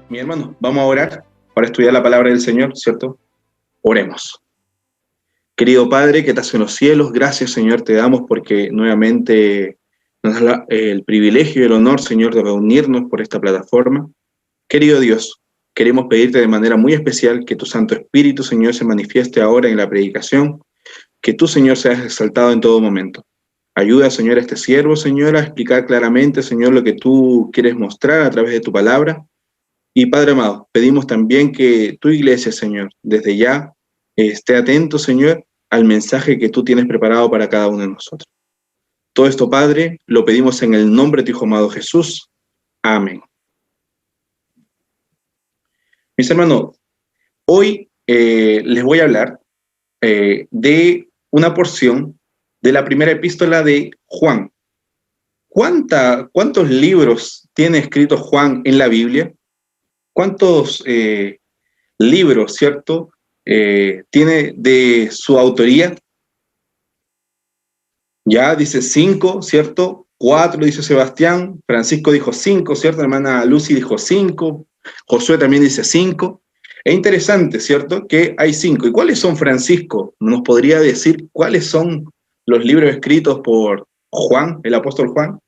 Mi hermano, vamos a orar para estudiar la palabra del Señor, ¿cierto? Oremos. Querido Padre que estás en los cielos, gracias, Señor, te damos porque nuevamente nos da el privilegio y el honor, Señor, de reunirnos por esta plataforma. Querido Dios, queremos pedirte de manera muy especial que tu Santo Espíritu, Señor, se manifieste ahora en la predicación, que tú, Señor, seas exaltado en todo momento. Ayuda, Señor, a este siervo, Señor, a explicar claramente, Señor, lo que tú quieres mostrar a través de tu palabra. Y Padre amado, pedimos también que tu iglesia, Señor, desde ya esté atento, Señor, al mensaje que tú tienes preparado para cada uno de nosotros. Todo esto, Padre, lo pedimos en el nombre de tu Hijo amado Jesús. Amén. Mis hermanos, hoy les voy a hablar de una porción de la primera epístola de Juan. ¿Cuántos libros tiene escrito Juan en la Biblia? ¿Cuántos libros, cierto, tiene de su autoría? Ya dice 5, ¿cierto? 4 dice Sebastián, Francisco dijo 5, ¿cierto? Hermana Lucy dijo 5, Josué también dice 5. Es interesante, ¿cierto? Que hay 5. ¿Y cuáles son, Francisco? ¿Nos podría decir cuáles son los libros escritos por Juan, el apóstol Juan?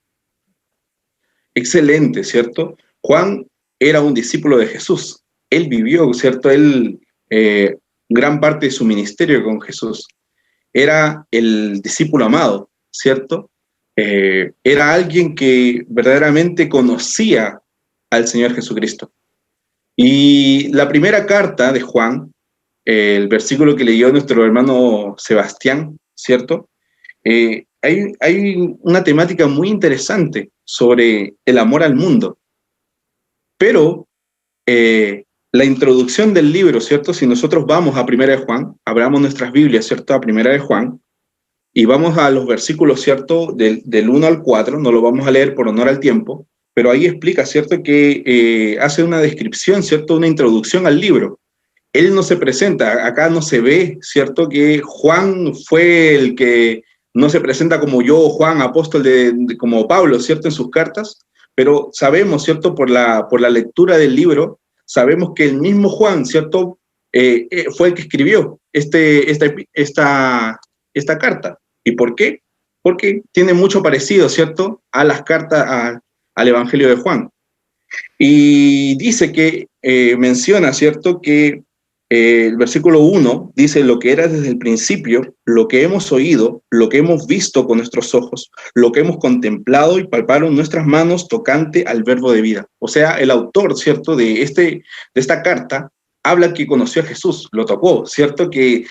Excelente, ¿cierto? Juan era un discípulo de Jesús. Él vivió, ¿cierto? Gran parte de su ministerio con Jesús. Era el discípulo amado, ¿cierto? Era alguien que verdaderamente conocía al Señor Jesucristo. Y la primera carta de Juan, el versículo que leyó nuestro hermano Sebastián, ¿cierto? Hay una temática muy interesante sobre el amor al mundo. Pero la introducción del libro, ¿cierto? Si nosotros vamos a Primera de Juan, abramos nuestras Biblias, ¿cierto? A Primera de Juan, y vamos a los versículos, ¿cierto? Del 1 al 4, no lo vamos a leer por honor al tiempo, pero ahí explica, ¿cierto? Que hace una descripción, ¿cierto? Una introducción al libro. Él no se presenta, acá no se ve, ¿cierto? Que Juan fue el que no se presenta como yo, Juan, apóstol como Pablo, ¿cierto? En sus cartas, pero sabemos, ¿cierto? Por la lectura del libro, sabemos que el mismo Juan, ¿cierto? Fue el que escribió esta carta. ¿Y por qué? Porque tiene mucho parecido, ¿cierto? A las cartas al Evangelio de Juan. Y dice que, menciona, ¿cierto? Que el versículo 1 dice: lo que era desde el principio, lo que hemos oído, lo que hemos visto con nuestros ojos, lo que hemos contemplado y palparon nuestras manos tocante al verbo de vida. O sea, el autor, ¿cierto? De esta carta habla que conoció a Jesús, lo tocó, ¿cierto? Que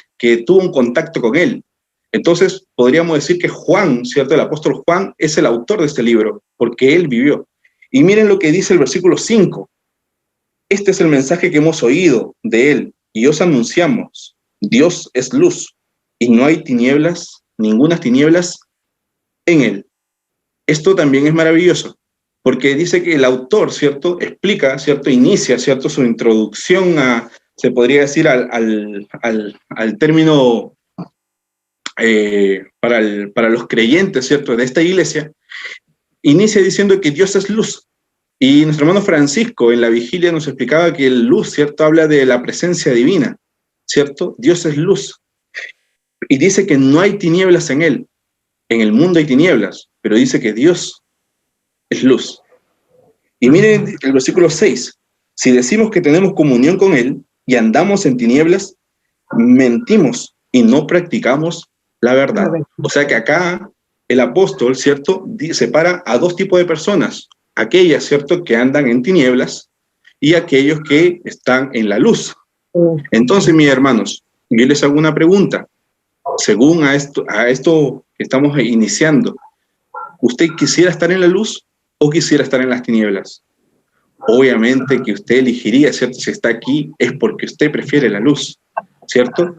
tuvo un contacto con él. Entonces, podríamos decir que Juan, ¿cierto? El apóstol Juan es el autor de este libro, porque él vivió. Y miren lo que dice el versículo 5. Este es el mensaje que hemos oído de él y os anunciamos: Dios es luz y no hay tinieblas, ninguna tinieblas en él. Esto también es maravilloso, porque dice que el autor, ¿cierto? Explica, ¿cierto? Inicia, ¿cierto? Su introducción se podría decir, al término para los creyentes, ¿cierto? De esta iglesia, inicia diciendo que Dios es luz. Y nuestro hermano Francisco en la vigilia nos explicaba que el luz, ¿cierto? Habla de la presencia divina, ¿cierto? Dios es luz. Y dice que no hay tinieblas en él. En el mundo hay tinieblas, pero dice que Dios es luz. Y miren el versículo 6. Si decimos que tenemos comunión con él y andamos en tinieblas, mentimos y no practicamos la verdad. O sea que acá el apóstol, ¿cierto? Separa a dos tipos de personas: aquellas, ¿cierto?, que andan en tinieblas y aquellos que están en la luz. Entonces, mis hermanos, yo les hago una pregunta. Según a esto que estamos iniciando, ¿usted quisiera estar en la luz o quisiera estar en las tinieblas? Obviamente que usted elegiría, ¿cierto? Si está aquí es porque usted prefiere la luz, ¿cierto?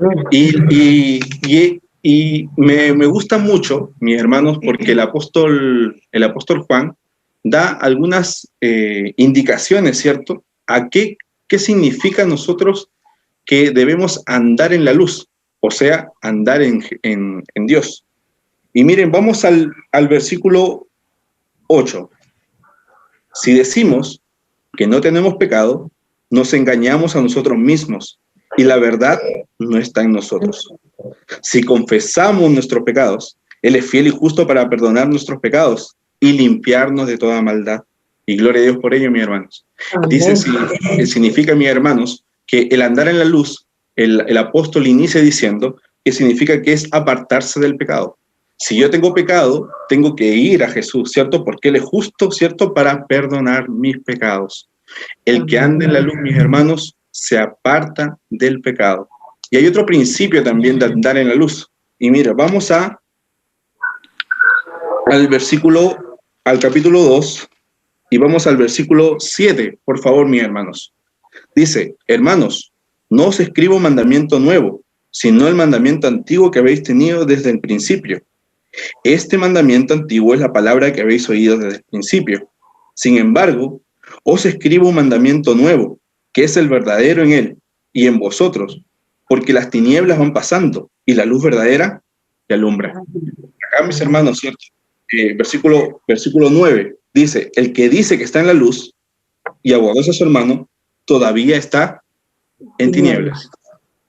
Y me gusta mucho, mis hermanos, porque el apóstol Juan da algunas indicaciones, ¿cierto? A qué significa nosotros que debemos andar en la luz, o sea, andar en Dios. Y miren, vamos al versículo 8. Si decimos que no tenemos pecado, nos engañamos a nosotros mismos y la verdad no está en nosotros. Si confesamos nuestros pecados, Él es fiel y justo para perdonar nuestros pecados y limpiarnos de toda maldad. Y gloria a Dios por ello, mis hermanos. Dice, significa, mis hermanos, que el andar en la luz, el apóstol inicia diciendo que significa que es apartarse del pecado. Si yo tengo pecado, tengo que ir a Jesús, ¿cierto? Porque Él es justo, ¿cierto? Para perdonar mis pecados. El que anda en la luz, mis hermanos, se aparta del pecado. Y hay otro principio también de andar en la luz. Y mira, vamos al capítulo 2, y vamos al versículo 7, por favor, mis hermanos. Dice, hermanos, no os escribo mandamiento nuevo, sino el mandamiento antiguo que habéis tenido desde el principio. Este mandamiento antiguo es la palabra que habéis oído desde el principio. Sin embargo, os escribo un mandamiento nuevo, que es el verdadero en él y en vosotros, porque las tinieblas van pasando y la luz verdadera te alumbra. Acá, mis hermanos, ¿cierto? Versículo 9, dice, el que dice que está en la luz y aborrece a su hermano, todavía está en tinieblas.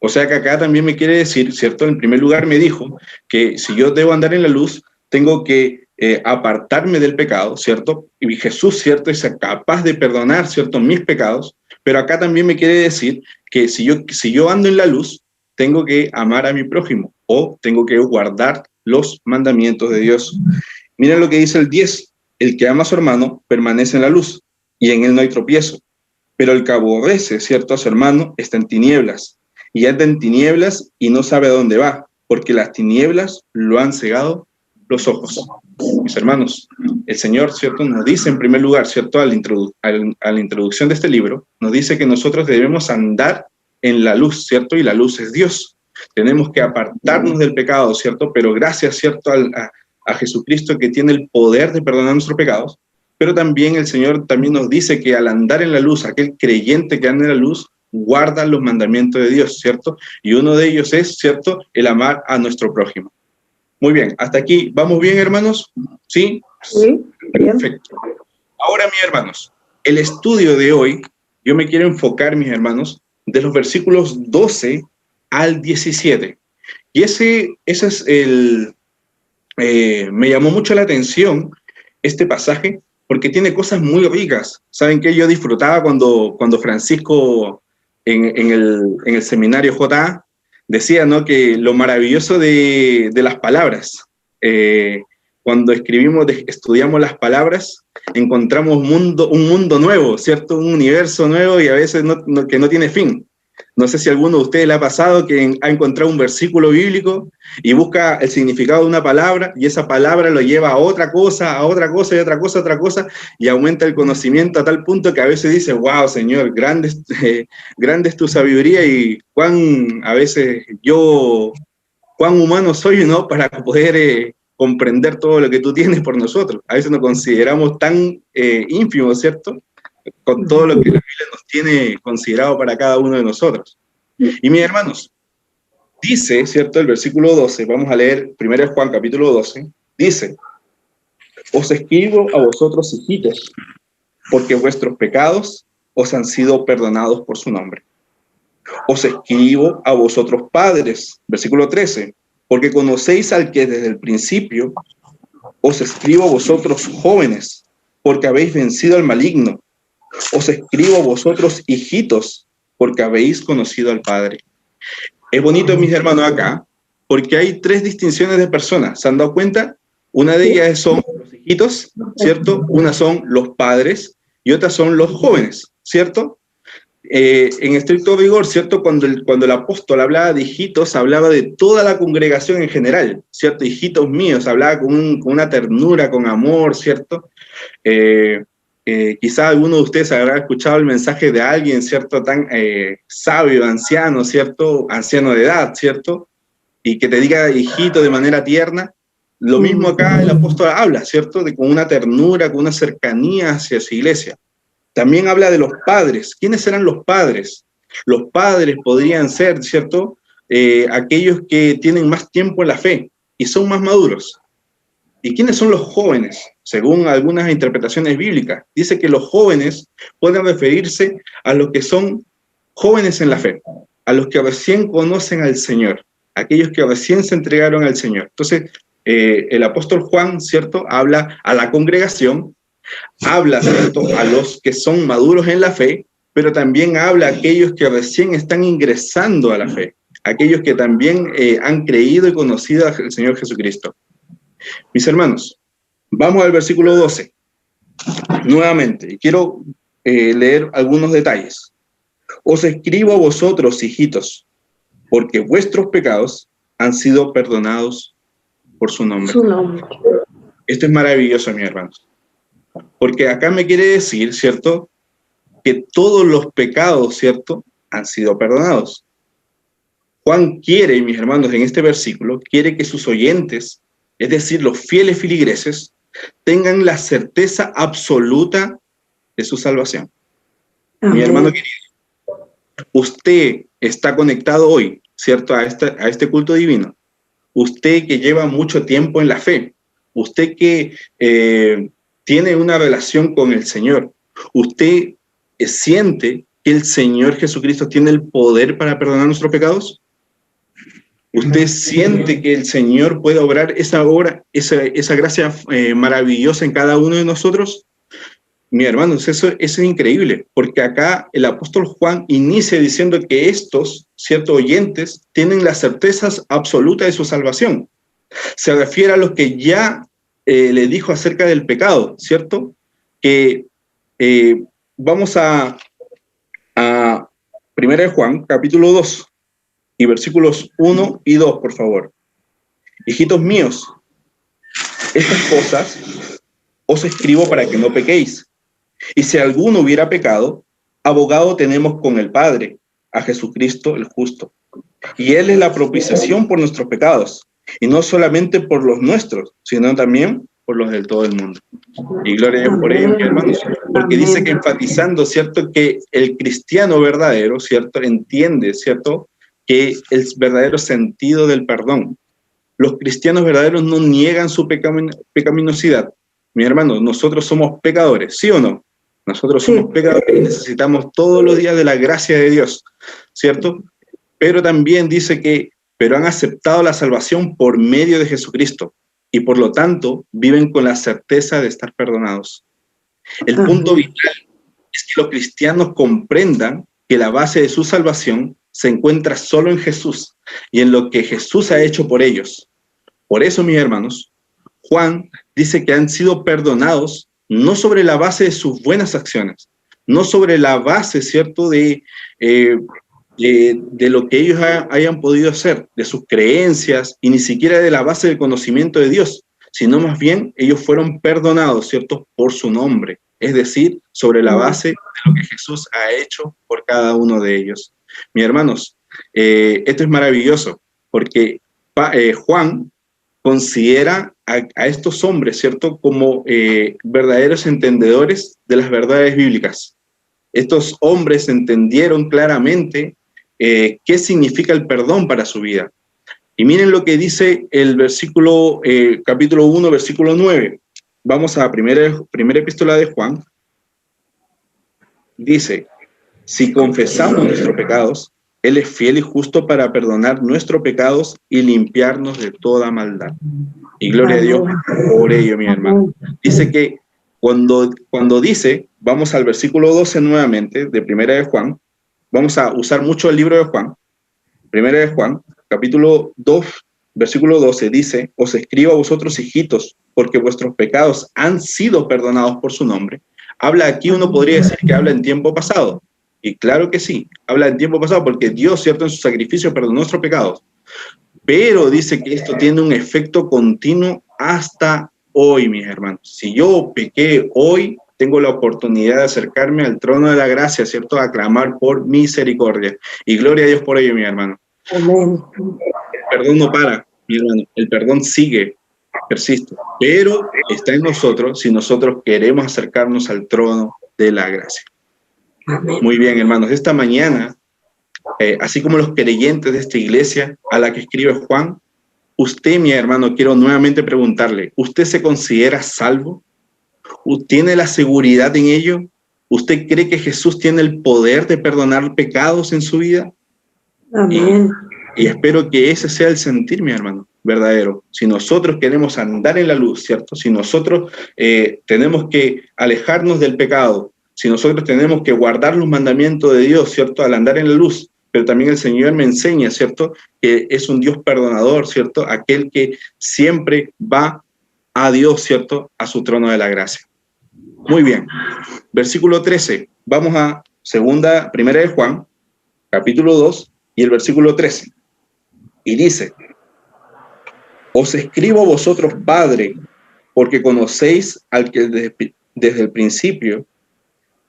O sea que acá también me quiere decir, ¿cierto? En primer lugar me dijo que si yo debo andar en la luz, tengo que apartarme del pecado, ¿cierto? Y Jesús, ¿cierto? Es capaz de perdonar, ¿cierto? Mis pecados, pero acá también me quiere decir que si yo ando en la luz, tengo que amar a mi prójimo o tengo que guardar los mandamientos de Dios. Miren lo que dice el 10, el que ama a su hermano permanece en la luz y en él no hay tropiezo, pero el que aborrece, ¿cierto? A su hermano está en tinieblas y anda en tinieblas y no sabe a dónde va, porque las tinieblas lo han cegado los ojos. Mis hermanos, el Señor, ¿cierto? Nos dice en primer lugar, ¿cierto? A la introducción de este libro, nos dice que nosotros debemos andar en la luz, ¿cierto? Y la luz es Dios. Tenemos que apartarnos del pecado, ¿cierto? Pero gracias, ¿cierto? A Jesucristo, que tiene el poder de perdonar nuestros pecados, pero también el Señor también nos dice que al andar en la luz, aquel creyente que anda en la luz, guarda los mandamientos de Dios, ¿cierto? Y uno de ellos es, ¿cierto?, el amar a nuestro prójimo. Muy bien, hasta aquí, ¿vamos bien, hermanos? ¿Sí? Sí, bien. Perfecto. Ahora, mis hermanos, el estudio de hoy, yo me quiero enfocar, mis hermanos, de los versículos 12 al 17. Y ese es me llamó mucho la atención este pasaje, porque tiene cosas muy ricas. ¿Saben qué? Yo disfrutaba cuando Francisco en el seminario JA decía, ¿no?, que lo maravilloso de las palabras, cuando estudiamos las palabras, encontramos un mundo nuevo, ¿cierto? Un universo nuevo y a veces que no tiene fin. No sé si a alguno de ustedes le ha pasado que ha encontrado un versículo bíblico y busca el significado de una palabra y esa palabra lo lleva a otra cosa y otra cosa, y aumenta el conocimiento a tal punto que a veces dice, wow, Señor, grande es tu sabiduría y cuán humano soy, ¿no?, para poder comprender todo lo que tú tienes por nosotros. A veces nos consideramos tan ínfimos, ¿cierto?, con todo lo que la Biblia nos tiene considerado para cada uno de nosotros. Y mis hermanos, dice, ¿cierto?, el versículo 12, vamos a leer 1 Juan capítulo 12, dice, os escribo a vosotros, hijitos, porque vuestros pecados os han sido perdonados por su nombre. Os escribo a vosotros, padres, versículo 13, porque conocéis al que desde el principio. Os escribo a vosotros, jóvenes, porque habéis vencido al maligno. Os escribo a vosotros, hijitos, porque habéis conocido al Padre. Es bonito, mis hermanos, acá, porque hay tres distinciones de personas. ¿Se han dado cuenta? Una de ellas son los hijitos, ¿cierto? Una son los padres y otras son los jóvenes, ¿cierto? En estricto rigor, ¿cierto? Cuando el apóstol hablaba de hijitos, hablaba de toda la congregación en general, ¿cierto? Hijitos míos, hablaba con una ternura, con amor, ¿cierto? Quizá alguno de ustedes habrá escuchado el mensaje de alguien, ¿cierto?, tan sabio, anciano, ¿cierto?, anciano de edad, ¿cierto?, y que te diga hijito de manera tierna. Lo mismo acá el apóstol habla, ¿cierto?, con una ternura, con una cercanía hacia su iglesia. También habla de los padres. ¿Quiénes serán los padres? Los padres podrían ser, ¿cierto?, aquellos que tienen más tiempo en la fe y son más maduros. ¿Y quiénes son los jóvenes? según algunas interpretaciones bíblicas. Dice que los jóvenes pueden referirse a los que son jóvenes en la fe, a los que recién conocen al Señor, aquellos que recién se entregaron al Señor. Entonces, el apóstol Juan, ¿cierto?, habla a la congregación, habla, ¿cierto?, a los que son maduros en la fe, pero también habla a aquellos que recién están ingresando a la fe, aquellos que también han creído y conocido al Señor Jesucristo. Mis hermanos, vamos al versículo 12, nuevamente, y quiero leer algunos detalles. Os escribo a vosotros, hijitos, porque vuestros pecados han sido perdonados por su nombre. Esto es maravilloso, mis hermanos, porque acá me quiere decir, ¿cierto?, que todos los pecados, ¿cierto?, han sido perdonados. Juan quiere, mis hermanos, en este versículo, quiere que sus oyentes, es decir, los fieles filigreses, tengan la certeza absoluta de su salvación. Amén. Mi hermano querido, usted está conectado hoy, ¿cierto?, a este culto divino. Usted que lleva mucho tiempo en la fe, usted que tiene una relación con el Señor, usted siente que el Señor Jesucristo tiene el poder para perdonar nuestros pecados. ¿Usted siente que el Señor puede obrar esa obra, esa gracia maravillosa en cada uno de nosotros? Mi hermanos, eso es increíble, porque acá el apóstol Juan inicia diciendo que estos, ciertos oyentes, tienen la certeza absoluta de su salvación. Se refiere a los que ya le dijo acerca del pecado, ¿cierto? Que vamos a 1 Juan, capítulo 2. Y versículos 1 y 2, por favor. Hijitos míos, estas cosas os escribo para que no pequéis. Y si alguno hubiera pecado, abogado tenemos con el Padre, a Jesucristo el justo. Y Él es la propiciación por nuestros pecados, y no solamente por los nuestros, sino también por los de todo el mundo. Y gloria a Dios por ello, mis hermanos, porque dice que enfatizando, ¿cierto?, que el cristiano verdadero, ¿cierto?, entiende, ¿cierto?, que el verdadero sentido del perdón. Los cristianos verdaderos no niegan su pecaminosidad. Mi hermano, nosotros somos pecadores, ¿sí o no? Nosotros somos pecadores y necesitamos todos los días de la gracia de Dios, ¿cierto? Pero también dice que, pero han aceptado la salvación por medio de Jesucristo y por lo tanto viven con la certeza de estar perdonados. El punto vital es que los cristianos comprendan que la base de su salvación se encuentra solo en Jesús y en lo que Jesús ha hecho por ellos. Por eso, mis hermanos, Juan dice que han sido perdonados no sobre la base de sus buenas acciones, no sobre la base, ¿cierto?, de lo que ellos hayan podido hacer, de sus creencias, y ni siquiera de la base del conocimiento de Dios, sino más bien ellos fueron perdonados, ¿cierto?, por su nombre, es decir, sobre la base de lo que Jesús ha hecho por cada uno de ellos. Mis hermanos, esto es maravilloso, porque Juan considera a estos hombres, ¿cierto?, como verdaderos entendedores de las verdades bíblicas. Estos hombres entendieron claramente qué significa el perdón para su vida. Y miren lo que dice el versículo, capítulo 1, versículo 9. Vamos a la primera epístola de Juan. Dice: si confesamos nuestros pecados, Él es fiel y justo para perdonar nuestros pecados y limpiarnos de toda maldad. Y gloria a Dios por ello, mi hermano. Dice que cuando dice, vamos al versículo 12 nuevamente, de Primera de Juan, vamos a usar mucho el libro de Juan. Primera de Juan, capítulo 2, versículo 12, dice: os escribo a vosotros, hijitos, porque vuestros pecados han sido perdonados por su nombre. Habla aquí, uno podría decir que habla en tiempo pasado. Y claro que sí, habla en tiempo pasado, porque Dios, ¿cierto?, en su sacrificio perdonó nuestros pecados. Pero dice que esto tiene un efecto continuo hasta hoy, mis hermanos. Si yo pequé hoy, tengo la oportunidad de acercarme al trono de la gracia, ¿cierto?, a clamar por misericordia. Y gloria a Dios por ello, mi hermano. Amén. El perdón no para, mi hermano. El perdón sigue, persiste. Pero está en nosotros si nosotros queremos acercarnos al trono de la gracia. Muy bien, hermanos, esta mañana, así como los creyentes de esta iglesia a la que escribe Juan, usted, mi hermano, quiero nuevamente preguntarle, ¿usted se considera salvo? ¿Tiene la seguridad en ello? ¿Usted cree que Jesús tiene el poder de perdonar pecados en su vida? Amén. Y espero que ese sea el sentir, mi hermano, verdadero. Si nosotros queremos andar en la luz, ¿cierto? Si nosotros tenemos que alejarnos del pecado, si nosotros tenemos que guardar los mandamientos de Dios, ¿cierto? Al andar en la luz, pero también el Señor me enseña, ¿cierto? Que es un Dios perdonador, ¿cierto? Aquel que siempre va a Dios, ¿cierto? A su trono de la gracia. Muy bien. Versículo 13. Vamos a primera de Juan, capítulo 2, y el versículo 13. Y dice: os escribo vosotros, Padre, porque conocéis al que desde el principio.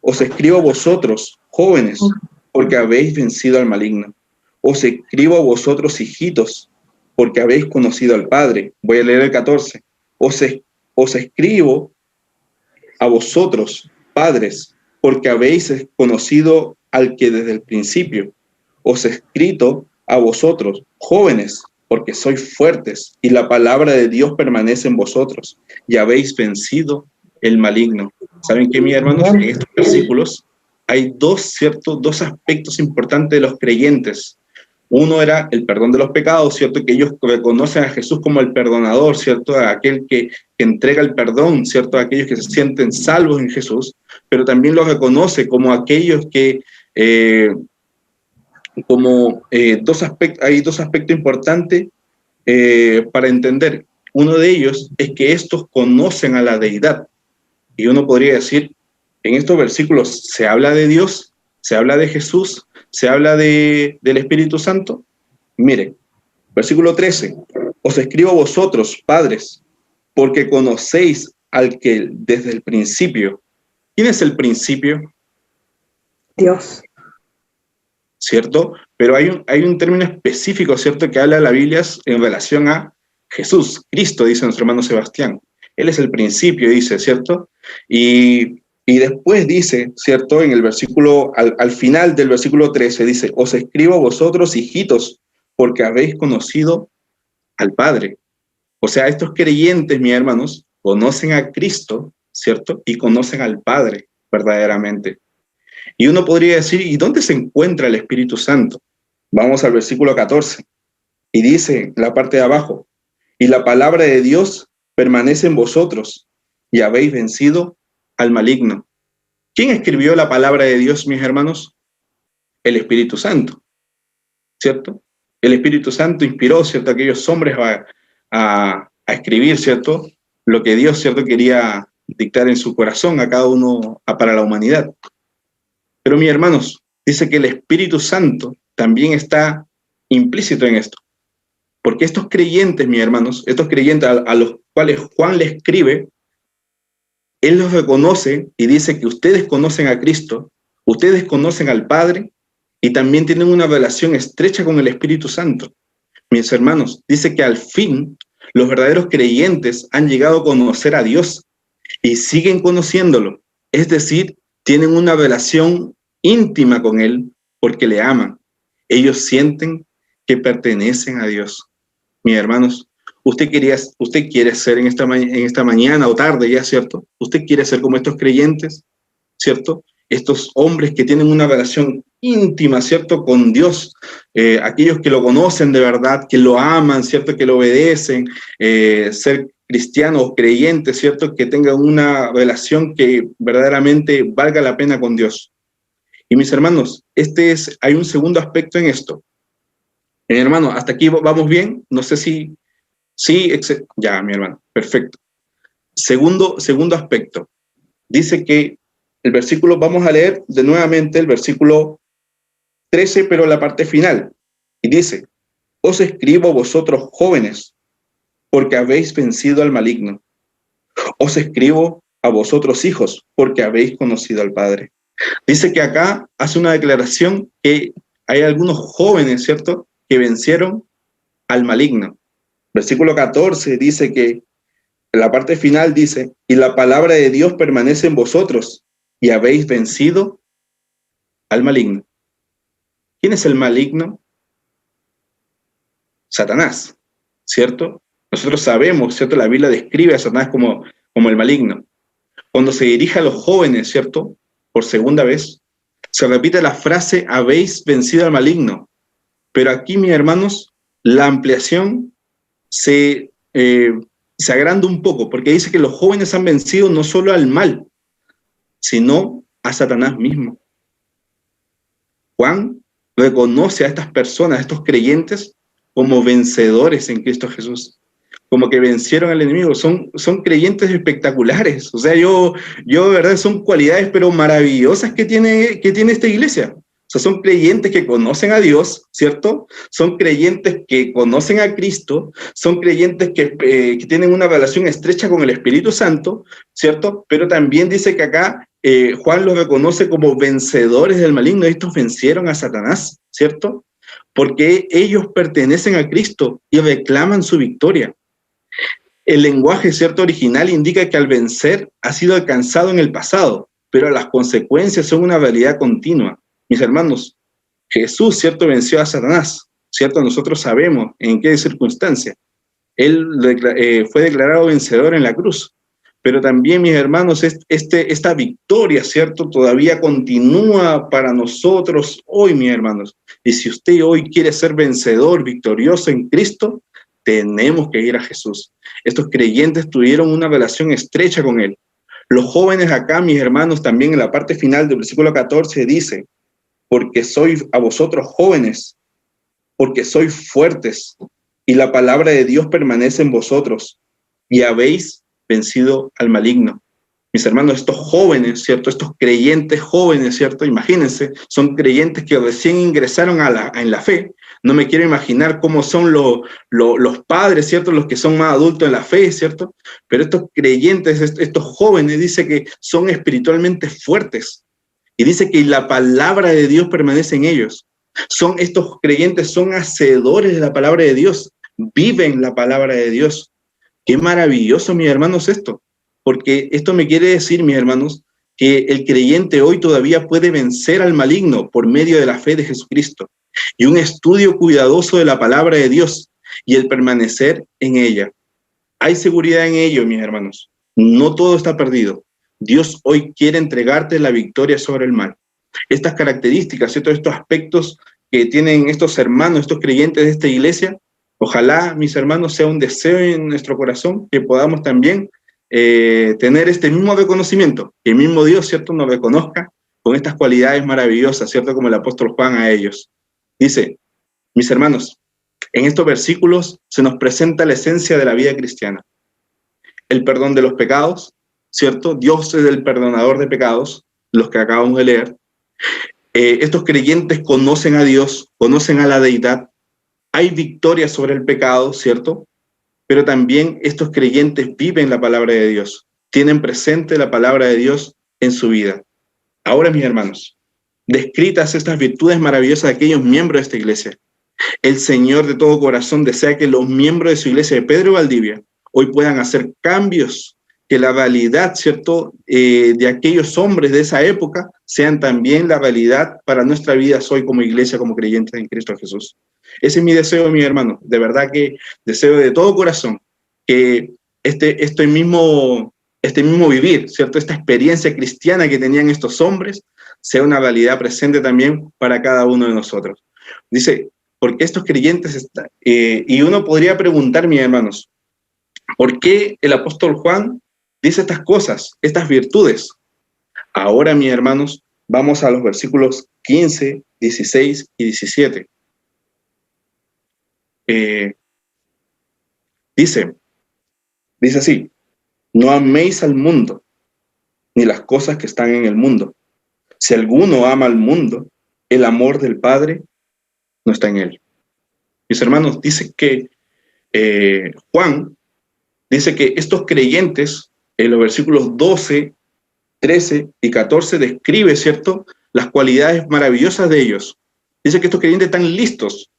Os escribo vosotros, jóvenes, porque habéis vencido al maligno. Os escribo a vosotros, hijitos, porque habéis conocido al Padre. Voy a leer el 14. Os escribo a vosotros, padres, porque habéis conocido al que desde el principio. Os he escrito a vosotros, jóvenes, porque sois fuertes, y la palabra de Dios permanece en vosotros, y habéis vencido el maligno. ¿Saben qué, mis hermanos? En estos versículos hay dos aspectos importantes de los creyentes. Uno era el perdón de los pecados, ¿cierto? Que ellos reconocen a Jesús como el perdonador, ¿cierto? A aquel que entrega el perdón, ¿cierto? A aquellos que se sienten salvos en Jesús, pero también los reconoce como aquellos que, hay dos aspectos importantes para entender. Uno de ellos es que estos conocen a la deidad. Y uno podría decir, en estos versículos se habla de Dios, se habla de Jesús, se habla del Espíritu Santo. Mire, versículo 13. Os escribo a vosotros, padres, porque conocéis al que desde el principio. ¿Quién es el principio? Dios. ¿Cierto? Pero hay un término específico, ¿cierto?, que habla la Biblia en relación a Jesús, Cristo, dice nuestro hermano Sebastián. Él es el principio, dice, ¿cierto? Y después dice, ¿cierto? En el versículo, al final del versículo 13, dice: os escribo a vosotros, hijitos, porque habéis conocido al Padre. O sea, estos creyentes, mis hermanos, conocen a Cristo, ¿cierto? Y conocen al Padre, verdaderamente. Y uno podría decir, ¿y dónde se encuentra el Espíritu Santo? Vamos al versículo 14. Y dice, la parte de abajo: y la palabra de Dios permanece en vosotros, y habéis vencido al maligno. ¿Quién escribió la palabra de Dios, mis hermanos? El Espíritu Santo, ¿cierto? El Espíritu Santo inspiró, ¿cierto?, a aquellos hombres a escribir, ¿cierto?, lo que Dios, ¿cierto?, quería dictar en su corazón a cada uno para la humanidad. Pero, mis hermanos, dice que el Espíritu Santo también está implícito en esto. Porque estos creyentes, mis hermanos, estos creyentes a los cuales Juan le escribe, él los reconoce y dice que ustedes conocen a Cristo, ustedes conocen al Padre y también tienen una relación estrecha con el Espíritu Santo. Mis hermanos, dice que al fin los verdaderos creyentes han llegado a conocer a Dios y siguen conociéndolo. Es decir, tienen una relación íntima con Él porque le aman. Ellos sienten que pertenecen a Dios. Mis hermanos, usted quiere ser en esta mañana o tarde ya, ¿cierto? Usted quiere ser como estos creyentes, ¿cierto? Estos hombres que tienen una relación íntima, ¿cierto?, con Dios, aquellos que lo conocen de verdad, que lo aman, ¿cierto?, que lo obedecen, ser cristianos, creyentes, ¿cierto?, que tengan una relación que verdaderamente valga la pena con Dios. Y mis hermanos, hay un segundo aspecto en esto. Hermano, hasta aquí vamos bien. No sé si ya, mi hermano, perfecto. Segundo aspecto. Dice que el versículo, vamos a leer de nuevamente el versículo 13, pero la parte final. Y dice: os escribo vosotros, jóvenes, porque habéis vencido al maligno. Os escribo a vosotros, hijos, porque habéis conocido al Padre. Dice que acá hace una declaración que hay algunos jóvenes, ¿cierto?, que vencieron al maligno. Versículo 14 dice que, en la parte final dice: y la palabra de Dios permanece en vosotros, y habéis vencido al maligno. ¿Quién es el maligno? Satanás, ¿cierto? Nosotros sabemos, ¿cierto? La Biblia describe a Satanás como el maligno. cuando se dirige a los jóvenes, ¿cierto? Por segunda vez, se repite la frase, habéis vencido al maligno. Pero aquí, mis hermanos, la ampliación se agranda un poco, porque dice que los jóvenes han vencido no solo al mal, sino a Satanás mismo. Juan reconoce a estas personas, a estos creyentes, como vencedores en Cristo Jesús, como que vencieron al enemigo. Son creyentes espectaculares. O sea, yo de verdad, son cualidades pero maravillosas que tiene esta iglesia. O sea, son creyentes que conocen a Dios, ¿cierto? Son creyentes que conocen a Cristo, son creyentes que tienen una relación estrecha con el Espíritu Santo, ¿cierto? Pero también dice que acá Juan los reconoce como vencedores del maligno. Estos vencieron a Satanás, ¿cierto? Porque ellos pertenecen a Cristo y reclaman su victoria. El lenguaje, ¿cierto?, original indica que al vencer ha sido alcanzado en el pasado, pero las consecuencias son una realidad continua. Mis hermanos, Jesús, ¿cierto?, venció a Satanás, ¿cierto? Nosotros sabemos en qué circunstancia. Él fue declarado vencedor en la cruz. Pero también, mis hermanos, esta victoria, ¿cierto?, todavía continúa para nosotros hoy, mis hermanos. Y si usted hoy quiere ser vencedor, victorioso en Cristo, tenemos que ir a Jesús. Estos creyentes tuvieron una relación estrecha con Él. Los jóvenes acá, mis hermanos, también en la parte final del versículo 14 dice, porque sois a vosotros jóvenes, porque sois fuertes, y la palabra de Dios permanece en vosotros, y habéis vencido al maligno. Mis hermanos, estos jóvenes, ¿cierto? Estos creyentes jóvenes, ¿cierto? Imagínense, son creyentes que recién ingresaron en la fe. No me quiero imaginar cómo son los padres, ¿cierto? Los que son más adultos en la fe, ¿cierto? Pero estos creyentes, estos jóvenes, dice que son espiritualmente fuertes. Y dice que la palabra de Dios permanece en ellos. Estos creyentes son hacedores de la palabra de Dios. Viven la palabra de Dios. Qué maravilloso, mis hermanos, esto. Porque esto me quiere decir, mis hermanos, que el creyente hoy todavía puede vencer al maligno por medio de la fe de Jesucristo y un estudio cuidadoso de la palabra de Dios y el permanecer en ella. Hay seguridad en ello, mis hermanos. No todo está perdido. Dios hoy quiere entregarte la victoria sobre el mal. Estas características, ¿cierto? Estos aspectos que tienen estos hermanos, estos creyentes de esta iglesia, ojalá, mis hermanos, sea un deseo en nuestro corazón que podamos también tener este mismo reconocimiento, que el mismo Dios, ¿cierto?, nos reconozca con estas cualidades maravillosas, ¿cierto?, como el apóstol Juan a ellos. Dice, mis hermanos, en estos versículos se nos presenta la esencia de la vida cristiana. El perdón de los pecados, ¿cierto? Dios es el perdonador de pecados, los que acabamos de leer. Estos creyentes conocen a Dios, conocen a la deidad. Hay victoria sobre el pecado, ¿cierto? Pero también estos creyentes viven la palabra de Dios, tienen presente la palabra de Dios en su vida. Ahora, mis hermanos, descritas estas virtudes maravillosas de aquellos miembros de esta iglesia, el Señor de todo corazón desea que los miembros de su iglesia de Pedro y Valdivia hoy puedan hacer cambios, que la realidad, ¿cierto?, de aquellos hombres de esa época sean también la realidad para nuestra vida hoy como iglesia, como creyentes en Cristo Jesús. Ese es mi deseo, mi hermano. De verdad que deseo de todo corazón que este mismo vivir, ¿cierto?, esta experiencia cristiana que tenían estos hombres, sea una realidad presente también para cada uno de nosotros. Dice, porque estos creyentes y uno podría preguntar, mis hermanos, ¿por qué el apóstol Juan dice estas cosas, estas virtudes? Ahora, mis hermanos, vamos a los versículos 15, 16 y 17. Dice así, no améis al mundo, ni las cosas que están en el mundo. Si alguno ama al mundo, el amor del Padre no está en él. Mis hermanos, dice que Juan dice que estos creyentes, en los versículos 12, 13 y 14, describe, ¿cierto?, las cualidades maravillosas de ellos. Dice que estos creyentes están listos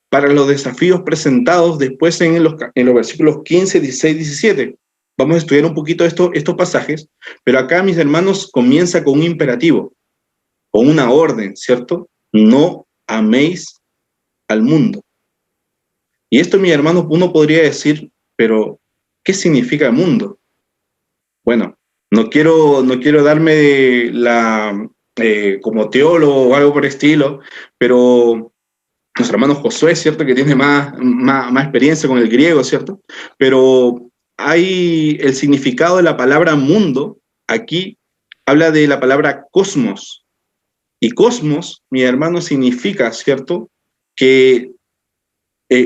para los desafíos presentados después en los versículos 15, 16, 17. Vamos a estudiar un poquito estos pasajes, pero acá, mis hermanos, comienza con un imperativo, con una orden, ¿cierto? No améis al mundo. Y esto, mis hermanos, uno podría decir, pero ¿qué significa mundo? Bueno, no quiero darme como teólogo o algo por el estilo, pero nuestro hermano Josué, ¿cierto? Que tiene más experiencia con el griego, ¿cierto? Pero hay el significado de la palabra mundo, aquí habla de la palabra cosmos. Y cosmos, mi hermano, significa, ¿cierto? Que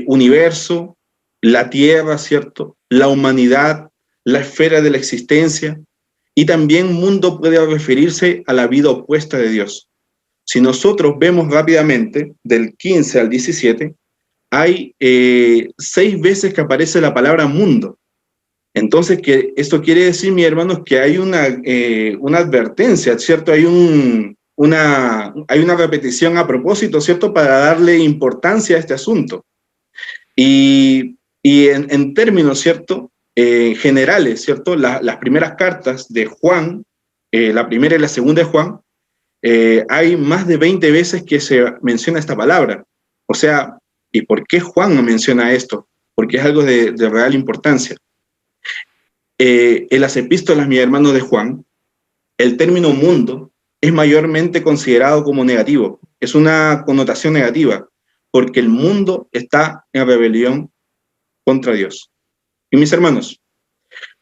universo, la tierra, ¿cierto? La humanidad, la esfera de la existencia, y también mundo puede referirse a la vida opuesta de Dios. Si nosotros vemos rápidamente, del 15 al 17, hay 6 veces que aparece la palabra mundo. Entonces, esto quiere decir, mis hermanos, que hay una advertencia, ¿cierto? Hay una repetición a propósito, ¿cierto? Para darle importancia a este asunto. Y en términos, ¿cierto? Generales, ¿cierto? Las primeras cartas de Juan, la primera y la segunda de Juan, hay más de 20 veces que se menciona esta palabra. O sea, ¿y por qué Juan no menciona esto? Porque es algo de real importancia. En las epístolas, mis hermanos, de Juan, el término mundo es mayormente considerado como negativo. Es una connotación negativa, porque el mundo está en rebelión contra Dios. Y mis hermanos,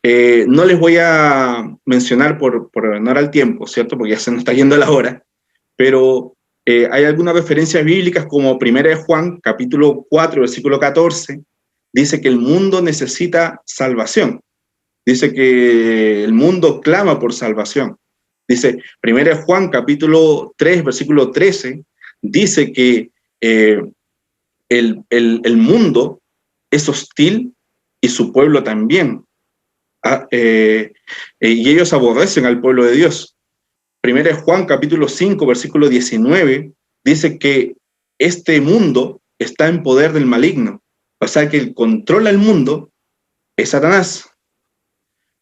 no les voy a mencionar por honor al tiempo, ¿cierto? Porque ya se nos está yendo la hora, pero hay algunas referencias bíblicas como 1 de Juan, capítulo 4, versículo 14, dice que el mundo necesita salvación. Dice que el mundo clama por salvación. Dice 1 de Juan, capítulo 3, versículo 13, dice que el mundo es hostil y su pueblo también. Y ellos aborrecen al pueblo de Dios. 1 de Juan, capítulo 5, versículo 19, dice que este mundo está en poder del maligno. O sea que el controla el mundo es Satanás.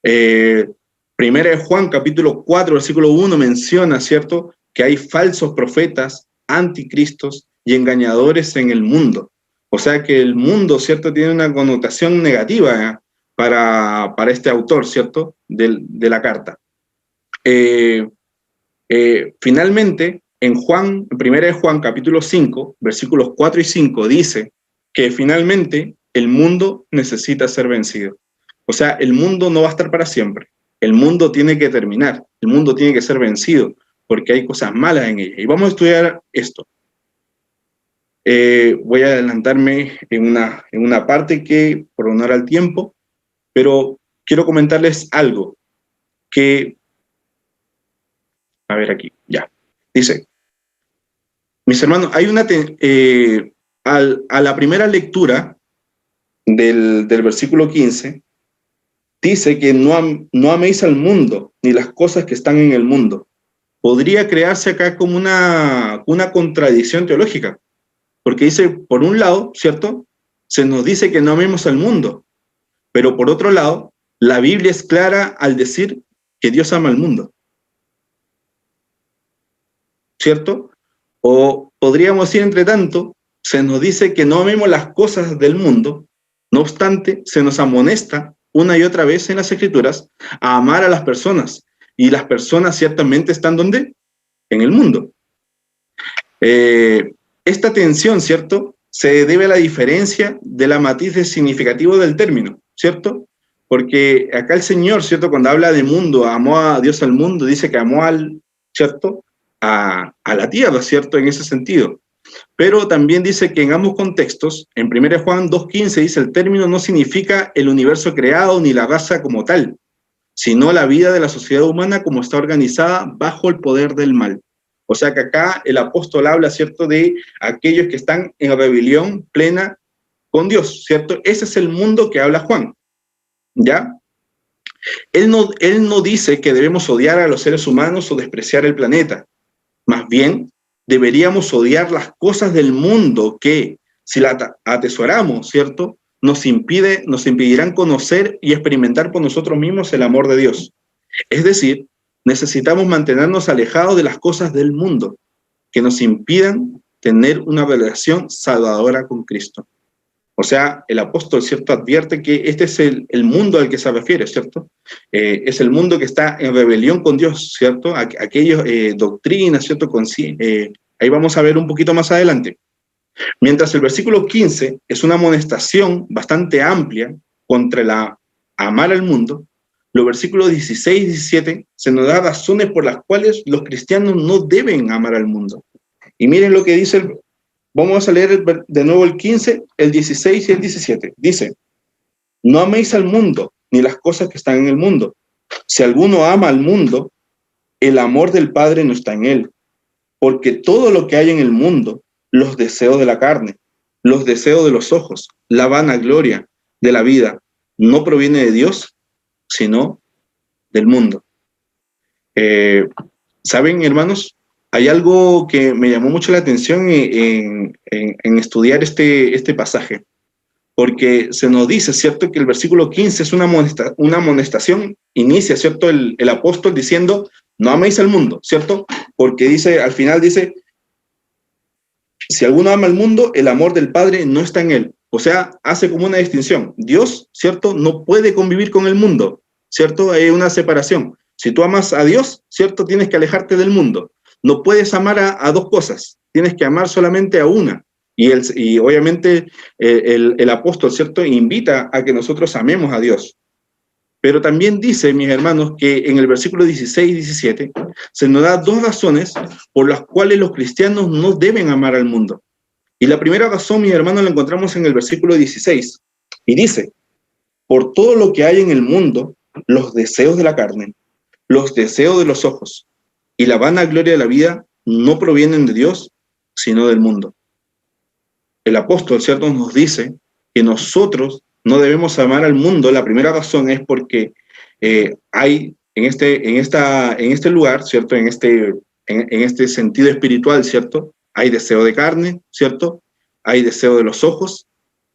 1 de Juan, capítulo 4, versículo 1, menciona, ¿cierto?, que hay falsos profetas, anticristos y engañadores en el mundo. O sea que el mundo, ¿cierto?, tiene una connotación negativa para este autor, ¿cierto?, de la carta. Finalmente, en 1 de Juan, capítulo 5, versículos 4 y 5, dice que finalmente el mundo necesita ser vencido. O sea, el mundo no va a estar para siempre. El mundo tiene que terminar. El mundo tiene que ser vencido porque hay cosas malas en ella. Y vamos a estudiar esto. Voy a adelantarme en una parte que, por honor al tiempo, pero quiero comentarles algo que... A ver aquí, ya. Dice, mis hermanos, hay a la primera lectura del versículo 15, dice que no améis al mundo, ni las cosas que están en el mundo. Podría crearse acá como una contradicción teológica, porque dice, por un lado, ¿cierto?, se nos dice que no amemos al mundo, pero por otro lado, la Biblia es clara al decir que Dios ama al mundo, ¿cierto? O podríamos decir, entre tanto, se nos dice que no amemos las cosas del mundo, no obstante, se nos amonesta una y otra vez en las Escrituras a amar a las personas, y las personas ciertamente están ¿dónde? En el mundo. Esta tensión, ¿cierto?, se debe a la diferencia de la matiz significativo del término, ¿cierto? Porque acá el Señor, ¿cierto?, cuando habla de mundo, amó a Dios al mundo, dice que amó ¿cierto?, a la tierra, ¿cierto?, en ese sentido. Pero también dice que en ambos contextos, en 1 Juan 2.15 dice, el término no significa el universo creado ni la raza como tal, sino la vida de la sociedad humana como está organizada bajo el poder del mal. O sea que acá el apóstol habla, ¿cierto?, de aquellos que están en rebelión plena con Dios, ¿cierto? Ese es el mundo que habla Juan, ¿ya? Él no dice que debemos odiar a los seres humanos o despreciar el planeta. Más bien, deberíamos odiar las cosas del mundo que, si las atesoramos, ¿cierto?, nos impedirán conocer y experimentar por nosotros mismos el amor de Dios. Es decir, necesitamos mantenernos alejados de las cosas del mundo que nos impidan tener una relación salvadora con Cristo. O sea, el apóstol, ¿cierto?, advierte que este es el mundo al que se refiere, ¿cierto? Es el mundo que está en rebelión con Dios, ¿cierto? Aquellas doctrinas, ¿cierto? Ahí vamos a ver un poquito más adelante. Mientras el versículo 15 es una amonestación bastante amplia contra amar al mundo, los versículos 16 y 17 se nos da razones por las cuales los cristianos no deben amar al mundo. Y miren lo que dice, vamos a leer de nuevo el 15, el 16 y el 17. Dice, no améis al mundo, ni las cosas que están en el mundo. Si alguno ama al mundo, el amor del Padre no está en él. Porque todo lo que hay en el mundo, los deseos de la carne, los deseos de los ojos, la vanagloria de la vida, no proviene de Dios, sino del mundo. ¿Saben, hermanos? Hay algo que me llamó mucho la atención en estudiar este pasaje, porque se nos dice, ¿cierto?, que el versículo 15 es una amonestación, inicia, ¿cierto?, el apóstol diciendo, no améis al mundo, ¿cierto? Porque dice, al final dice, si alguno ama al mundo, el amor del Padre no está en él. O sea, hace como una distinción. Dios, ¿cierto?, no puede convivir con el mundo, ¿cierto? Hay una separación. Si tú amas a Dios, ¿cierto?, tienes que alejarte del mundo. No puedes amar a dos cosas, tienes que amar solamente a una. Y obviamente el apóstol, ¿cierto?, invita a que nosotros amemos a Dios. Pero también dice, mis hermanos, que en el versículo 16 y 17 se nos da dos razones por las cuales los cristianos no deben amar al mundo. Y la primera razón, mis hermanos, la encontramos en el versículo 16. Y dice, por todo lo que hay en el mundo, los deseos de la carne, los deseos de los ojos y la vanagloria de la vida no provienen de Dios, sino del mundo. El apóstol, ¿cierto?, nos dice que nosotros no debemos amar al mundo. La primera razón es porque hay en este lugar, ¿cierto?, en este sentido espiritual, ¿cierto?, hay deseo de carne, ¿cierto?, hay deseo de los ojos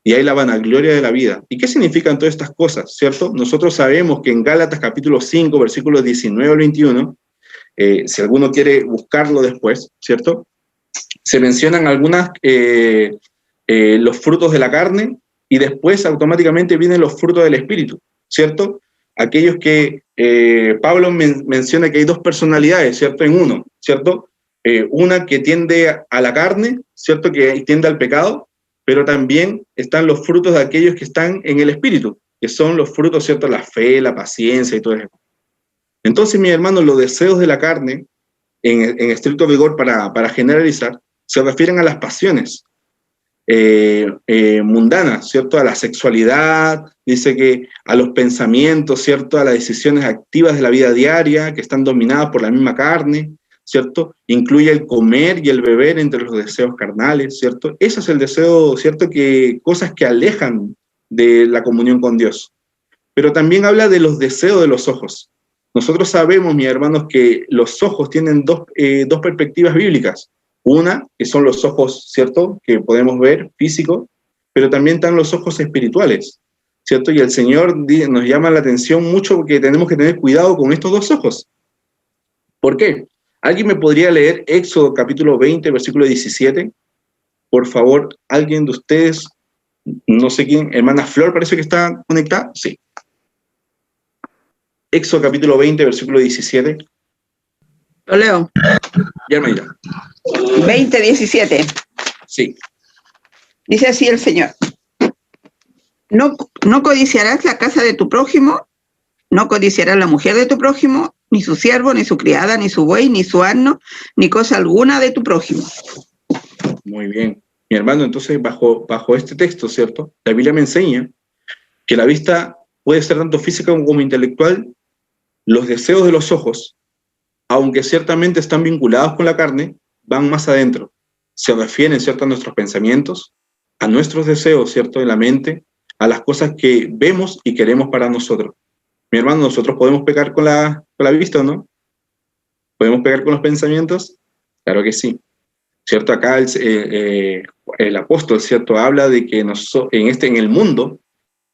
y hay la vanagloria de la vida. ¿Y qué significan todas estas cosas, ¿cierto? Nosotros sabemos que en Gálatas capítulo 5, versículos 19 al 21, si alguno quiere buscarlo después, ¿cierto?, se mencionan algunas, los frutos de la carne, y después automáticamente vienen los frutos del Espíritu, ¿cierto? Aquellos que Pablo menciona que hay dos personalidades, ¿cierto?, en uno, ¿cierto? Una que tiende a la carne, ¿cierto?, que tiende al pecado, pero también están los frutos de aquellos que están en el Espíritu, que son los frutos, ¿cierto?, la fe, la paciencia y todo eso. Entonces, mis hermanos, los deseos de la carne, en estricto rigor para generalizar, se refieren a las pasiones mundanas, ¿cierto? A la sexualidad, dice que a los pensamientos, ¿cierto? A las decisiones activas de la vida diaria que están dominadas por la misma carne, ¿cierto? Incluye el comer y el beber entre los deseos carnales, ¿cierto? Ese es el deseo, ¿cierto? Que cosas que alejan de la comunión con Dios. Pero también habla de los deseos de los ojos. Nosotros sabemos, mis hermanos, que los ojos tienen dos perspectivas bíblicas. Una, que son los ojos, ¿cierto?, que podemos ver, físicos, pero también están los ojos espirituales, ¿cierto? Y el Señor nos llama la atención mucho porque tenemos que tener cuidado con estos dos ojos. ¿Por qué? ¿Alguien me podría leer Éxodo capítulo 20, versículo 17? Por favor, alguien de ustedes, no sé quién, hermana Flor, parece que está conectada. Sí. Éxodo capítulo 20, versículo 17. Lo leo. Ya me dirá. 20:17. Sí. Dice así el Señor. No codiciarás la casa de tu prójimo, no codiciarás la mujer de tu prójimo, ni su siervo, ni su criada, ni su buey, ni su asno, ni cosa alguna de tu prójimo. Muy bien. Mi hermano, entonces, bajo este texto, ¿cierto? La Biblia me enseña que la vista puede ser tanto física como intelectual. Los deseos de los ojos, aunque ciertamente están vinculados con la carne, van más adentro. Se refieren, ¿cierto?, a nuestros pensamientos, a nuestros deseos, ¿cierto?, de la mente, a las cosas que vemos y queremos para nosotros. Mi hermano, ¿nosotros podemos pecar con la vista o no? ¿Podemos pecar con los pensamientos? Claro que sí. ¿Cierto? Acá el apóstol, ¿cierto?, habla de que en el mundo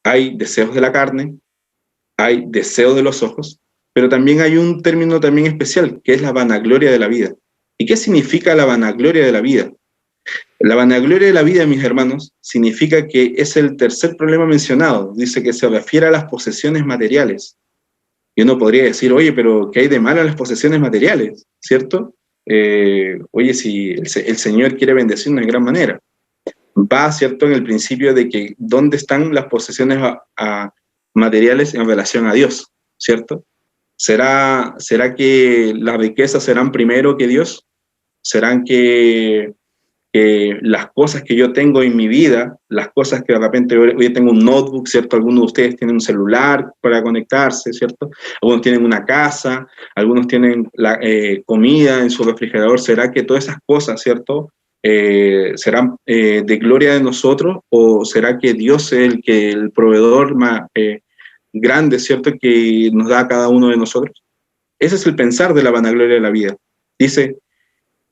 hay deseos de la carne, hay deseos de los ojos, pero también hay un término también especial, que es la vanagloria de la vida. ¿Y qué significa la vanagloria de la vida? La vanagloria de la vida, mis hermanos, significa que es el tercer problema mencionado. Dice que se refiere a las posesiones materiales. Y uno podría decir, oye, pero ¿qué hay de malo en las posesiones materiales? ¿Cierto? Oye, si el Señor quiere bendecirnos de gran manera. Va, ¿cierto?, en el principio de que dónde están las posesiones materiales en relación a Dios, ¿cierto? ¿Será que las riquezas serán primero que Dios? ¿Serán que las cosas que yo tengo en mi vida, las cosas que de repente hoy tengo un notebook, ¿cierto? Algunos de ustedes tienen un celular para conectarse, ¿cierto? Algunos tienen una casa, algunos tienen comida en su refrigerador. ¿Será que todas esas cosas, ¿cierto?, serán de gloria de nosotros, o será que Dios es el proveedor más grande, ¿cierto?, que nos da a cada uno de nosotros? Ese es el pensar de la vanagloria de la vida. Dice,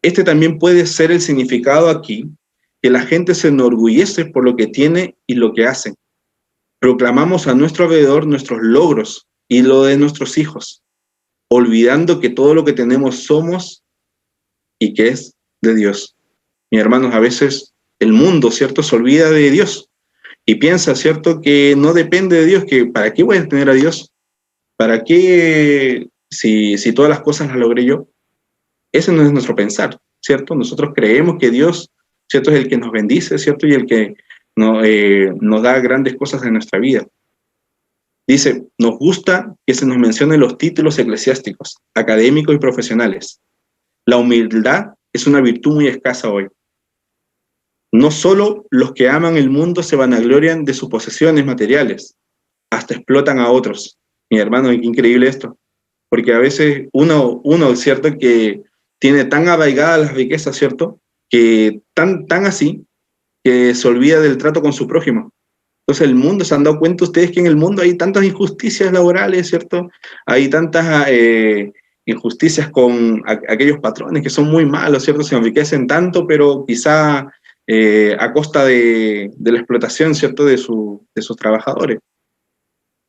este también puede ser el significado aquí, que la gente se enorgullece por lo que tiene y lo que hace. Proclamamos a nuestro alrededor nuestros logros y lo de nuestros hijos, olvidando que todo lo que tenemos somos y que es de Dios. Mis hermanos, a veces el mundo, ¿cierto?, se olvida de Dios y piensa, ¿cierto?, que no depende de Dios, que ¿para qué voy a tener a Dios? ¿Para qué si todas las cosas las logré yo? Ese no es nuestro pensar, ¿cierto? Nosotros creemos que Dios, ¿cierto?, es el que nos bendice, ¿cierto?, y el que nos da grandes cosas en nuestra vida. Dice, nos gusta que se nos mencionen los títulos eclesiásticos, académicos y profesionales. La humildad es una virtud muy escasa hoy. No solo los que aman el mundo se vanaglorian de sus posesiones materiales, hasta explotan a otros. Mi hermano, qué increíble esto. Porque a veces uno ¿cierto?, que tiene tan arraigadas las riquezas, ¿cierto?, que tan así, que se olvida del trato con su prójimo. Entonces el mundo, ¿se han dado cuenta ustedes que en el mundo hay tantas injusticias laborales, ¿cierto? Hay tantas injusticias con aquellos patrones que son muy malos, ¿cierto? Se enriquecen tanto, pero quizá a costa de la explotación, ¿cierto?, de sus trabajadores.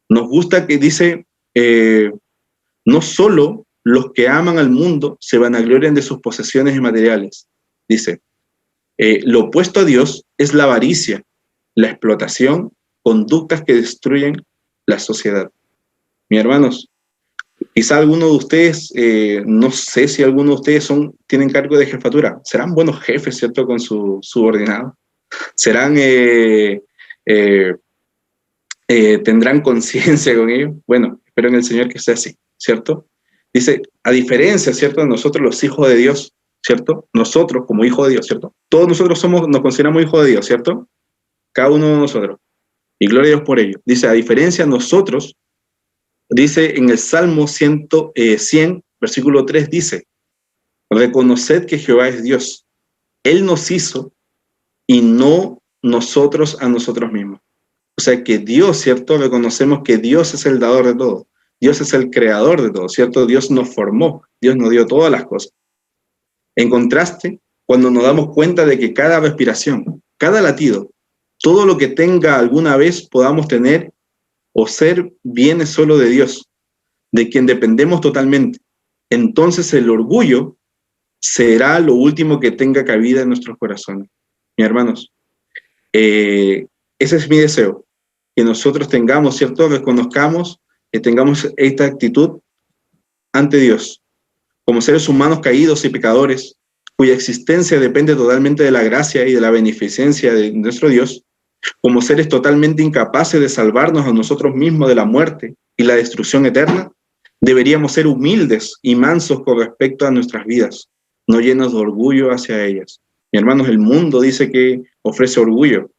Nos gusta que dice, no solo los que aman al mundo se vanaglorian de sus posesiones materiales. Dice, lo opuesto a Dios es la avaricia, la explotación, conductas que destruyen la sociedad. Mis hermanos, quizá alguno de ustedes, no sé si alguno de ustedes tienen cargo de jefatura. ¿Serán buenos jefes, cierto, con su subordinado? ¿Serán, tendrán conciencia con ellos? Bueno, espero en el Señor que sea así, ¿cierto? Dice, a diferencia, ¿cierto?, de nosotros los hijos de Dios, ¿cierto? Nosotros como hijos de Dios, ¿cierto? Todos nosotros nos consideramos hijos de Dios, ¿cierto? Cada uno de nosotros. Y gloria a Dios por ello. Dice, a diferencia de nosotros, dice en el Salmo 100, versículo 3, dice, reconoced que Jehová es Dios. Él nos hizo y no nosotros a nosotros mismos. O sea que Dios, ¿cierto? Reconocemos que Dios es el dador de todo. Dios es el creador de todo, ¿cierto? Dios nos formó, Dios nos dio todas las cosas. En contraste, cuando nos damos cuenta de que cada respiración, cada latido, todo lo que tenga alguna vez podamos tener o ser viene solo de Dios, de quien dependemos totalmente, entonces el orgullo será lo último que tenga cabida en nuestros corazones. Mis hermanos, ese es mi deseo, que nosotros tengamos, ¿cierto?, reconozcamos, que tengamos esta actitud ante Dios, como seres humanos caídos y pecadores, cuya existencia depende totalmente de la gracia y de la beneficencia de nuestro Dios, como seres totalmente incapaces de salvarnos a nosotros mismos de la muerte y la destrucción eterna, deberíamos ser humildes y mansos con respecto a nuestras vidas, no llenos de orgullo hacia ellas. Mi hermanos, el mundo dice que ofrece orgullo,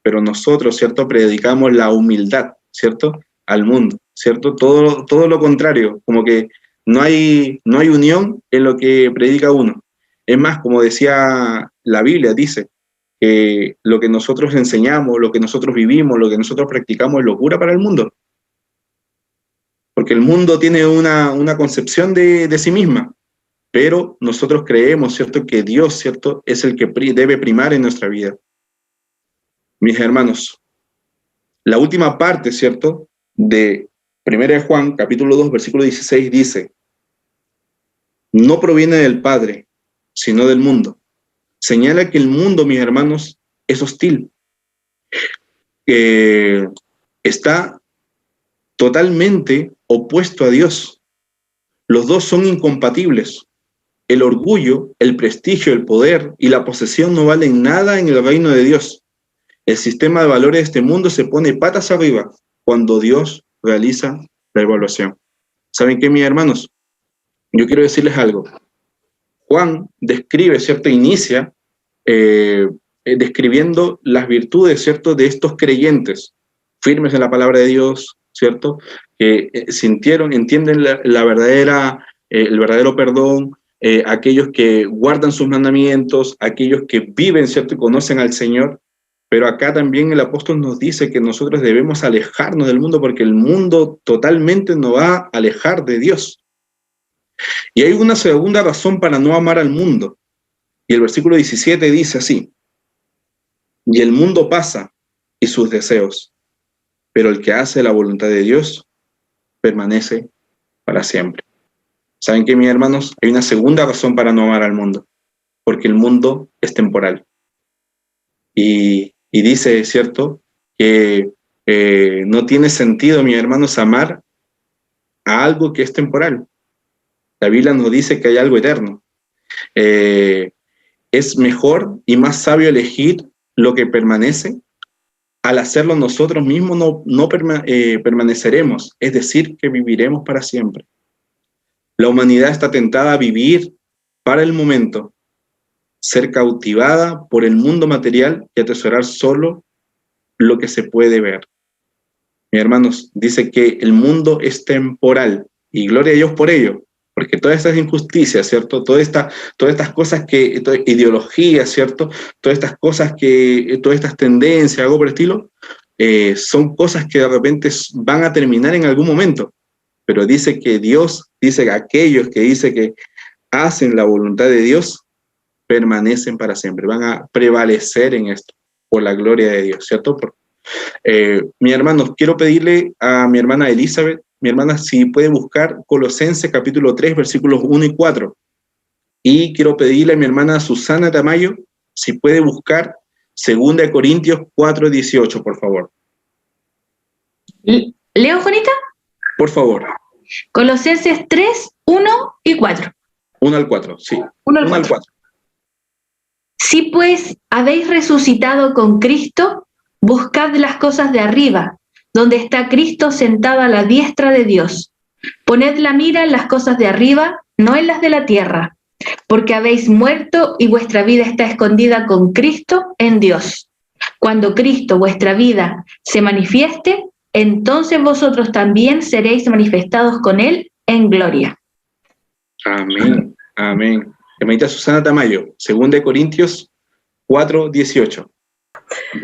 pero nosotros, ¿cierto?, predicamos la humildad, ¿cierto?, al mundo, ¿cierto? Todo lo contrario, como que no hay unión en lo que predica uno. Es más, como decía la Biblia, dice que lo que nosotros enseñamos, lo que nosotros vivimos, lo que nosotros practicamos es locura para el mundo. Porque el mundo tiene una concepción de sí misma, pero nosotros creemos, ¿cierto?, que Dios, ¿cierto?, es el que debe primar en nuestra vida. Mis hermanos, la última parte, ¿cierto?, de 1 Juan, capítulo 2, versículo 16, dice, no proviene del Padre, sino del mundo. señala que el mundo, mis hermanos, es hostil. Está totalmente opuesto a Dios. Los dos son incompatibles. El orgullo, el prestigio, el poder y la posesión no valen nada en el reino de Dios. El sistema de valores de este mundo se pone patas arriba cuando Dios realiza la evaluación. ¿Saben qué, mis hermanos? Yo quiero decirles algo. Juan describe, ¿cierto? Inicia describiendo las virtudes, ¿cierto?, de estos creyentes, firmes en la palabra de Dios, ¿cierto?, que entienden el verdadero perdón, aquellos que guardan sus mandamientos, aquellos que viven, ¿cierto?, y conocen al Señor. Pero acá también el apóstol nos dice que nosotros debemos alejarnos del mundo porque el mundo totalmente nos va a alejar de Dios. Y hay una segunda razón para no amar al mundo. Y el versículo 17 dice así: y el mundo pasa y sus deseos, pero el que hace la voluntad de Dios permanece para siempre. ¿Saben qué, mis hermanos? Hay una segunda razón para no amar al mundo, porque el mundo es temporal. Y dice, ¿cierto?, que no tiene sentido, mis hermanos, amar a algo que es temporal. La Biblia nos dice que hay algo eterno. Es mejor y más sabio elegir lo que permanece. Al hacerlo nosotros mismos no permaneceremos, es decir, que viviremos para siempre. La humanidad está tentada a vivir para el momento, ser cautivada por el mundo material y atesorar solo lo que se puede ver. Mis hermanos, dice que el mundo es temporal y gloria a Dios por ello, porque todas estas injusticias, ¿cierto? Todas estas cosas ideologías, ¿cierto? Todas estas tendencias, algo por el estilo, son cosas que de repente van a terminar en algún momento. Pero dice que Dios, dice que aquellos que dice que hacen la voluntad de Dios, permanecen para siempre, van a prevalecer en esto, por la gloria de Dios, ¿cierto? Mi hermano, quiero pedirle a mi hermana Elizabeth, mi hermana, si puede buscar Colosenses capítulo 3, versículos 1 y 4. Y quiero pedirle a mi hermana Susana Tamayo, si puede buscar 2 Corintios 4, 18, por favor. ¿Leo, Juanita? Por favor. Colosenses 3, 1 y 4. 1 al 4, sí. 1 al 4. Si pues habéis resucitado con Cristo, buscad las cosas de arriba, donde está Cristo sentado a la diestra de Dios. Poned la mira en las cosas de arriba, no en las de la tierra, porque habéis muerto y vuestra vida está escondida con Cristo en Dios. Cuando Cristo, vuestra vida, se manifieste, entonces vosotros también seréis manifestados con Él en gloria. Amén, amén. Hermanita Susana Tamayo, 2 Corintios 4, 18.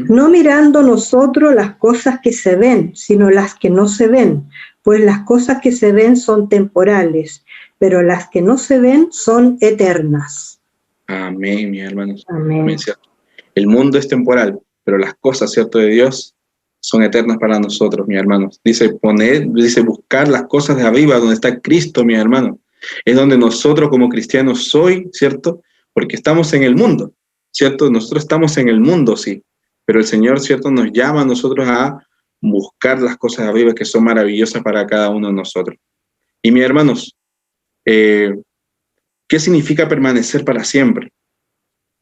No mirando nosotros las cosas que se ven, sino las que no se ven, pues las cosas que se ven son temporales, pero las que no se ven son eternas. Amén, mis hermanos. Amén. Amén, ¿cierto? El mundo es temporal, pero las cosas, ¿cierto?, de Dios son eternas para nosotros, mis hermanos. Dice buscar las cosas de arriba, donde está Cristo, mis hermanos. Es donde nosotros como cristianos soy, ¿cierto? Porque estamos en el mundo, ¿cierto? Nosotros estamos en el mundo, sí, pero el Señor, ¿cierto?, nos llama a nosotros a buscar las cosas de arriba que son maravillosas para cada uno de nosotros. Y mis hermanos, ¿qué significa permanecer para siempre?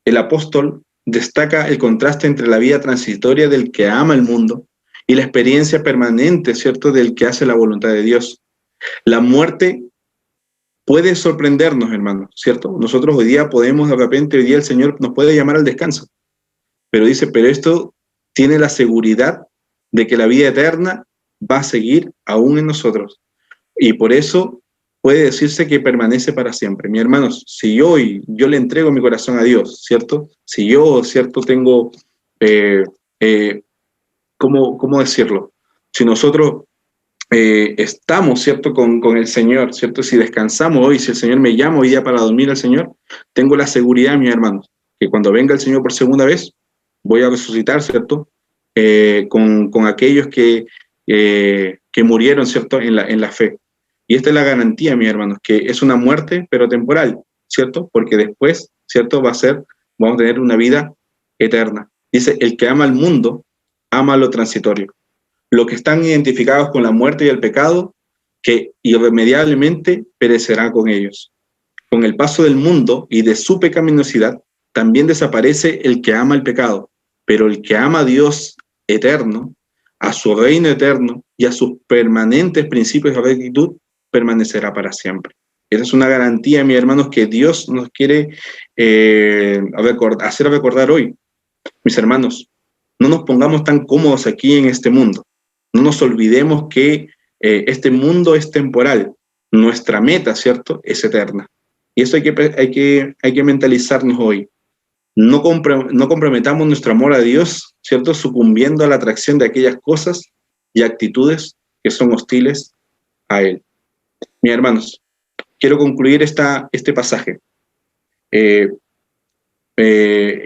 El apóstol destaca el contraste entre la vida transitoria del que ama el mundo y la experiencia permanente, ¿cierto?, del que hace la voluntad de Dios. La muerte puede sorprendernos, hermanos, ¿cierto? Nosotros hoy día el Señor nos puede llamar al descanso, pero dice, pero esto tiene la seguridad de que la vida eterna va a seguir aún en nosotros, y por eso puede decirse que permanece para siempre. Mis hermanos, si hoy yo le entrego mi corazón a Dios, ¿cierto? Si yo, ¿cierto?, tengo, ¿cómo decirlo? Si nosotros estamos, ¿cierto?, con el Señor, ¿cierto? Si descansamos hoy, si el Señor me llama hoy día para dormir al Señor, tengo la seguridad, mis hermanos, que cuando venga el Señor por segunda vez, voy a resucitar, ¿cierto? Con aquellos que murieron, ¿cierto?, en la fe. Y esta es la garantía, mis hermanos, que es una muerte, pero temporal, ¿cierto? Porque después, ¿cierto?, va a ser vamos a tener una vida eterna. Dice, el que ama al mundo, ama lo transitorio. Los que están identificados con la muerte y el pecado, que irremediablemente perecerá con ellos. Con el paso del mundo y de su pecaminosidad, también desaparece el que ama el pecado, pero el que ama a Dios eterno, a su reino eterno y a sus permanentes principios de rectitud, permanecerá para siempre. Esa es una garantía, mis hermanos, que Dios nos quiere hacer recordar hoy. Mis hermanos, no nos pongamos tan cómodos aquí en este mundo. No nos olvidemos que este mundo es temporal. Nuestra meta, ¿cierto?, es eterna. Y eso hay que mentalizarnos hoy. No comprometamos nuestro amor a Dios, ¿cierto?, sucumbiendo a la atracción de aquellas cosas y actitudes que son hostiles a Él. Mis hermanos, quiero concluir este pasaje. Es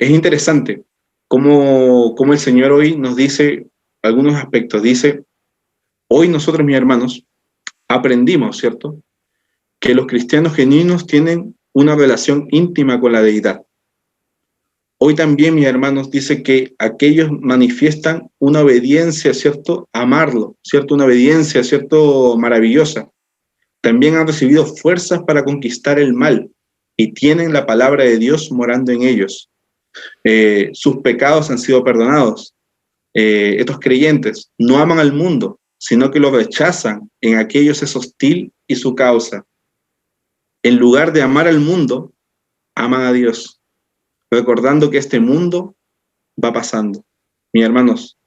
interesante cómo el Señor hoy nos dice algunos aspectos. Dice, hoy nosotros, mis hermanos, aprendimos, ¿cierto?, que los cristianos genuinos tienen una relación íntima con la deidad. Hoy también, mis hermanos, dice que aquellos manifiestan una obediencia, ¿cierto?, amarlo, ¿cierto?, una obediencia, ¿cierto?, maravillosa. También han recibido fuerzas para conquistar el mal y tienen la palabra de Dios morando en ellos. Sus pecados han sido perdonados. Estos creyentes no aman al mundo, sino que lo rechazan. En aquellos es hostil y su causa. En lugar de amar al mundo, aman a Dios, recordando que este mundo va pasando. Mis hermanos,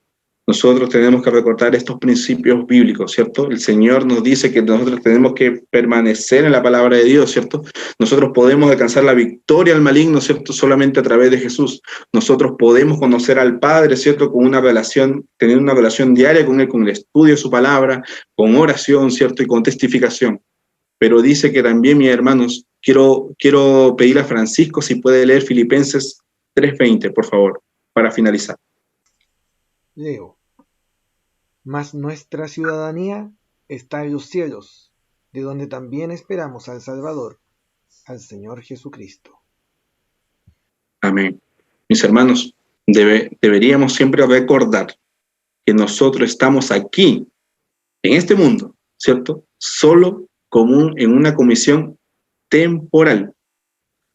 nosotros tenemos que recordar estos principios bíblicos, ¿cierto? El Señor nos dice que nosotros tenemos que permanecer en la palabra de Dios, ¿cierto? Nosotros podemos alcanzar la victoria al maligno, ¿cierto?, solamente a través de Jesús. Nosotros podemos conocer al Padre, ¿cierto?, con una relación, tener una relación diaria con Él, con el estudio de su palabra, con oración, ¿cierto?, y con testificación. Pero dice que también, mis hermanos, quiero pedir a Francisco si puede leer Filipenses 3:20, por favor, para finalizar. Leo. Mas nuestra ciudadanía está en los cielos, de donde también esperamos al Salvador, al Señor Jesucristo. Amén. Mis hermanos, deberíamos siempre recordar que nosotros estamos aquí, en este mundo, ¿cierto?, solo en una comisión temporal.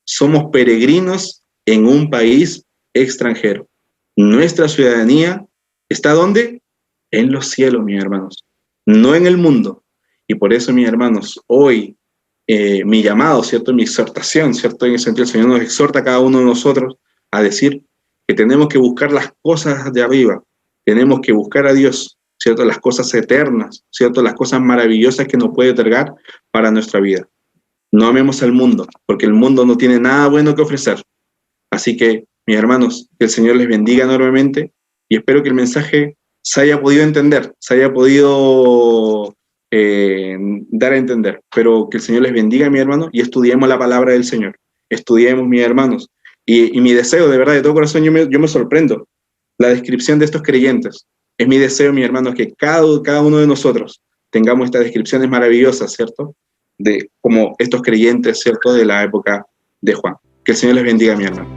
Somos peregrinos en un país extranjero. Nuestra ciudadanía está ¿dónde? En los cielos, mis hermanos, no en el mundo. Y por eso, mis hermanos, hoy mi llamado, ¿cierto?, mi exhortación, ¿cierto?, en ese sentido el Señor nos exhorta a cada uno de nosotros a decir que tenemos que buscar las cosas de arriba, tenemos que buscar a Dios, ¿cierto?, las cosas eternas, ¿cierto?, las cosas maravillosas que nos puede otorgar para nuestra vida. No amemos al mundo, porque el mundo no tiene nada bueno que ofrecer. Así que, mis hermanos, que el Señor les bendiga enormemente y espero que el mensaje se haya podido entender, se haya podido dar a entender, pero que el Señor les bendiga, mis hermanos, y estudiemos la palabra del Señor. Estudiemos, mis hermanos. Y mi deseo, de verdad, de todo corazón, yo me sorprendo. La descripción de estos creyentes. Es mi deseo, mis hermanos, que cada uno de nosotros tengamos estas descripciones maravillosas, ¿cierto?, de como estos creyentes, ¿cierto?, de la época de Juan. Que el Señor les bendiga, mi hermano.